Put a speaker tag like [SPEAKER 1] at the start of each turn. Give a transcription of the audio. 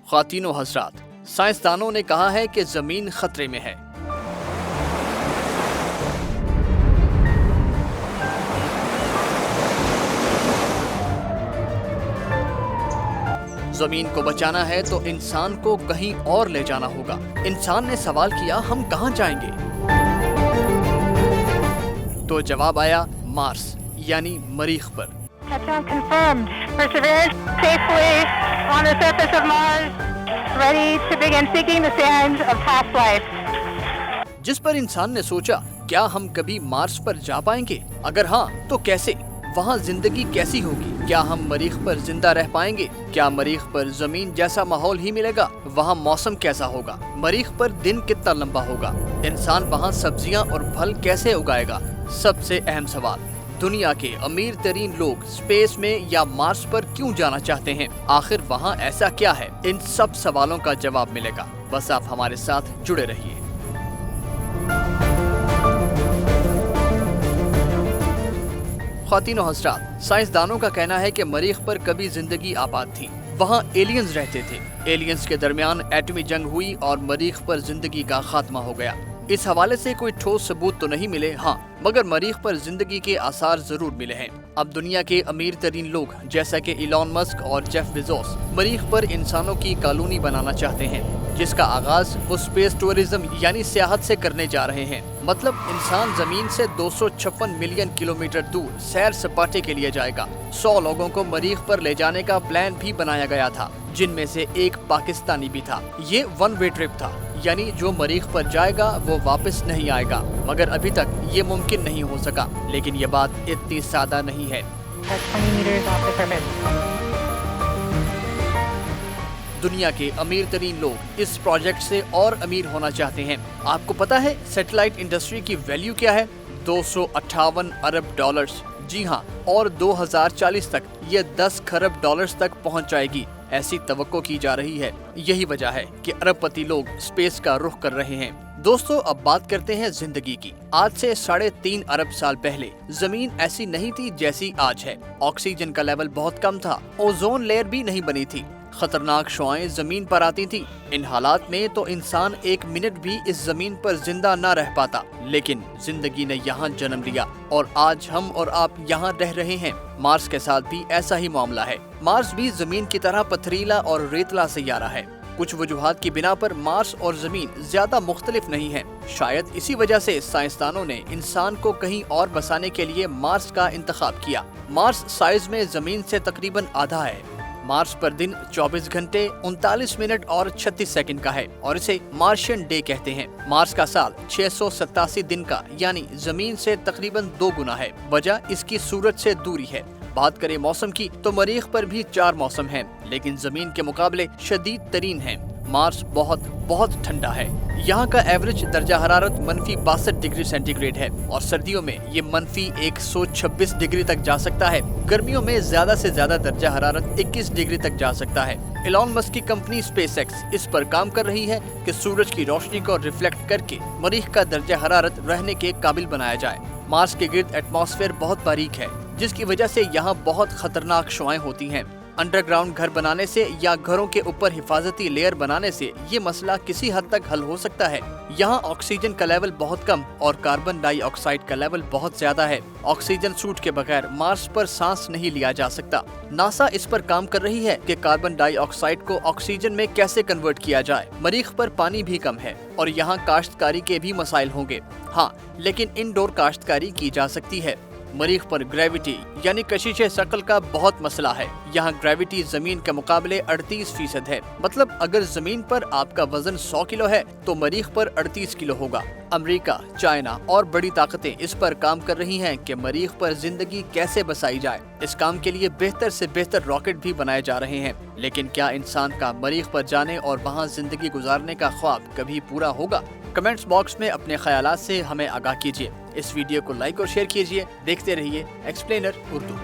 [SPEAKER 1] خواتین و حضرات، سائنسدانوں نے کہا ہے کہ زمین خطرے میں ہے۔ زمین کو بچانا ہے تو انسان کو کہیں اور لے جانا ہوگا۔ انسان نے سوال کیا، ہم کہاں جائیں گے؟ تو جواب آیا، مارس یعنی مریخ پر۔
[SPEAKER 2] Touchdown confirmed. Perseverance safely on the surface of Mars, ready to begin seeking the sands of past life.
[SPEAKER 1] جس پر انسان نے سوچا، کیا ہم کبھی مارس پر جا پائیں گے؟ اگر ہاں تو کیسے؟ وہاں زندگی کیسی ہوگی؟ کیا ہم مریخ پر زندہ رہ پائیں گے؟ کیا مریخ پر زمین جیسا ماحول ہی ملے گا؟ وہاں موسم کیسا ہوگا؟ مریخ پر دن کتنا لمبا ہوگا؟ انسان وہاں سبزیاں اور پھل کیسے اگائے گا؟ سب سے اہم سوال، دنیا کے امیر ترین لوگ اسپیس میں یا مارس پر کیوں جانا چاہتے ہیں؟ آخر وہاں ایسا کیا ہے؟ ان سب سوالوں کا جواب ملے گا، بس آپ ہمارے ساتھ جڑے رہیے۔ خواتین و حضرات، سائنسدانوں کا کہنا ہے کہ مریخ پر کبھی زندگی آباد تھی، وہاں ایلینز رہتے تھے۔ ایلینز کے درمیان ایٹمی جنگ ہوئی اور مریخ پر زندگی کا خاتمہ ہو گیا۔ اس حوالے سے کوئی ٹھوس ثبوت تو نہیں ملے، ہاں مگر مریخ پر زندگی کے آثار ضرور ملے ہیں۔ اب دنیا کے امیر ترین لوگ جیسا کہ ایلون مسک اور جیف بیزوس مریخ پر انسانوں کی کالونی بنانا چاہتے ہیں، جس کا آغاز وہ اسپیس ٹورزم یعنی سیاحت سے کرنے جا رہے ہیں۔ مطلب انسان زمین سے 256 ملین کلومیٹر دور سیر سپاٹے کے لیے جائے گا۔ 100 لوگوں کو مریخ پر لے جانے کا پلان بھی بنایا گیا تھا، جن میں سے ایک پاکستانی بھی تھا۔ یہ ون وے ٹرپ تھا، یعنی جو مریخ پر جائے گا وہ واپس نہیں آئے گا، مگر ابھی تک یہ ممکن نہیں ہو سکا۔ لیکن یہ بات اتنی سادہ نہیں ہے۔ دنیا کے امیر ترین لوگ اس پروجیکٹ سے اور امیر ہونا چاہتے ہیں۔ آپ کو پتا ہے سیٹلائٹ انڈسٹری کی ویلیو کیا ہے؟ 258 ارب ڈالرز۔ جی ہاں، اور 2040 تک یہ 10 کھرب ڈالرز تک پہنچ جائے گی، ایسی توقع کی جا رہی ہے۔ یہی وجہ ہے کہ ارب پتی لوگ اسپیس کا رخ کر رہے ہیں۔ دوستو، اب بات کرتے ہیں زندگی کی۔ آج سے 3.5 ارب سال پہلے زمین ایسی نہیں تھی جیسی آج ہے۔ آکسیجن کا لیول بہت کم تھا، اوزون لیئر بھی نہیں بنی تھی، خطرناک شعاعیں زمین پر آتی تھی۔ ان حالات میں تو انسان ایک منٹ بھی اس زمین پر زندہ نہ رہ پاتا، لیکن زندگی نے یہاں جنم لیا اور آج ہم اور آپ یہاں رہ رہے ہیں۔ مارس کے ساتھ بھی ایسا ہی معاملہ ہے۔ مارس بھی زمین کی طرح پتھریلا اور ریتلا سیارہ ہے۔ کچھ وجوہات کی بنا پر مارس اور زمین زیادہ مختلف نہیں ہیں۔ شاید اسی وجہ سے سائنسدانوں نے انسان کو کہیں اور بسانے کے لیے مارس کا انتخاب کیا۔ مارس سائز میں زمین سے تقریباً آدھا ہے۔ مارس پر دن 24 گھنٹے 39 منٹ اور 36 سیکنڈ کا ہے اور اسے مارشین ڈے کہتے ہیں۔ مارس کا سال 687 دن کا یعنی زمین سے تقریباً 2 گنا ہے۔ وجہ اس کی سورج سے دوری ہے۔ بات کریں موسم کی تو مریخ پر بھی 4 موسم ہیں، لیکن زمین کے مقابلے شدید ترین ہیں۔ مارس بہت ٹھنڈا ہے۔ یہاں کا ایوریج درجہ حرارت -62 ڈگری سینٹی گریڈ ہے اور سردیوں میں یہ -126 ڈگری تک جا سکتا ہے۔ گرمیوں میں زیادہ سے زیادہ درجہ حرارت 21 ڈگری تک جا سکتا ہے۔ ایلون مسک کی کمپنی اسپیس ایکس اس پر کام کر رہی ہے کہ سورج کی روشنی کو ریفلیکٹ کر کے مریخ کا درجہ حرارت رہنے کے قابل بنایا جائے۔ مارس کے گرد ایٹماسفیئر بہت باریک ہے، جس کی وجہ سے یہاں بہت خطرناک شعاعیں ہوتی ہیں۔ انڈر گراؤنڈ گھر بنانے سے یا گھروں کے اوپر حفاظتی لیئر بنانے سے یہ مسئلہ کسی حد تک حل ہو سکتا ہے۔ یہاں آکسیجن کا لیول بہت کم اور کاربن ڈائی آکسائیڈ کا لیول بہت زیادہ ہے۔ آکسیجن سوٹ کے بغیر مارس پر سانس نہیں لیا جا سکتا۔ ناسا اس پر کام کر رہی ہے کہ کاربن ڈائی آکسائیڈ کو آکسیجن میں کیسے کنورٹ کیا جائے۔ مریخ پر پانی بھی کم ہے اور یہاں کاشتکاری کے بھی مسائل ہوں گے، ہاں لیکن انڈور کاشتکاری کی جا سکتی ہے۔ مریخ پر گریویٹی یعنی کشش ثقل کا بہت مسئلہ ہے۔ یہاں گریویٹی زمین کے مقابلے 38% ہے۔ مطلب اگر زمین پر آپ کا وزن 100 کلو ہے تو مریخ پر 38 کلو ہوگا۔ امریکہ، چائنا اور بڑی طاقتیں اس پر کام کر رہی ہیں کہ مریخ پر زندگی کیسے بسائی جائے۔ اس کام کے لیے بہتر سے بہتر راکٹ بھی بنائے جا رہے ہیں، لیکن کیا انسان کا مریخ پر جانے اور وہاں زندگی گزارنے کا خواب کبھی پورا ہوگا؟ کمنٹس باکس میں اپنے خیالات سے ہمیں آگاہ کیجیے۔ اس ویڈیو کو لائک اور شیئر کیجیے۔ دیکھتے رہیے ایکسپلینر اردو۔